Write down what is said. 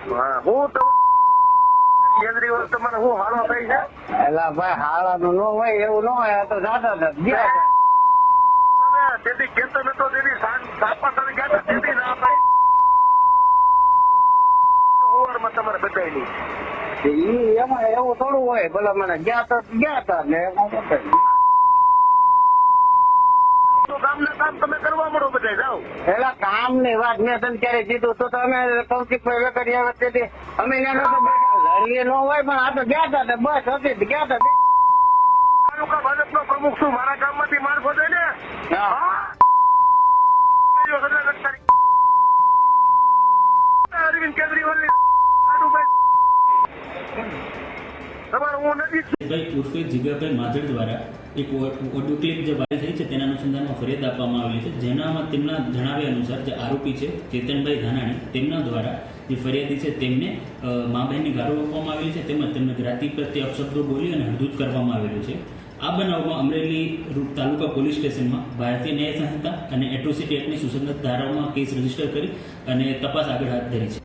હા હું તો કેજરીવાલ તમારે હું હાલો થઈ છે એલા ભાઈ હાલાનું ન હોય એવું ન હોય આ તો જાતા હતા ગયા તમે તેથી કેતો નતો તેથી સાપા તમે ગયા હતા તેથી ના પાડી ઓવરમાં તમારે બતાવી ઈ એમાં એવું થોડું હોય ભલા મને ગયા હતા ને એમાં બતાવી તો ગામના કામ તમે કરવા મળો બધા જાઓ પેલા કામ ની વાત મેં તને ક્યારે કીધું તો તમે કૌશિકભાઈ વેકરી આવે તેથી અમે લડીએ ન હોય પણ આ તો ગયા હતા બસ હતી ગયા હતા તાલુકા ભાજપનો પ્રમુખ છું મારા ગામમાંથી માણસો છે ને અરવિંદ કેજરીવાલ તમારે હું નથી ભાઈ ઉર્ફે જીગાભાઈ માધડ દ્વારા એક ઓડિયો ક્લિપ જે વાયરલ થઈ છે તેના અનુસંધાનમાં ફરિયાદ આપવામાં આવેલી છે જેનામાં તેમના જણાવ્યા અનુસાર જે આરોપી છે ચેતનભાઈ ધાનાણી તેમના દ્વારા જે ફરિયાદી છે તેમને મા બહેનની ગાળો આપવામાં આવેલી છે તેમજ તેમને જ્ઞાતિ પ્રત્યે અપશબ્દો બોલી અને હળદૂત કરવામાં આવેલું છે. આ બનાવમાં અમરેલી તાલુકા પોલીસ સ્ટેશનમાં ભારતીય ન્યાય સંહિતા અને એટ્રોસિટી એક્ટની સુસંગત ધારાઓમાં કેસ રજીસ્ટર કરી અને તપાસ આગળ હાથ ધરી છે.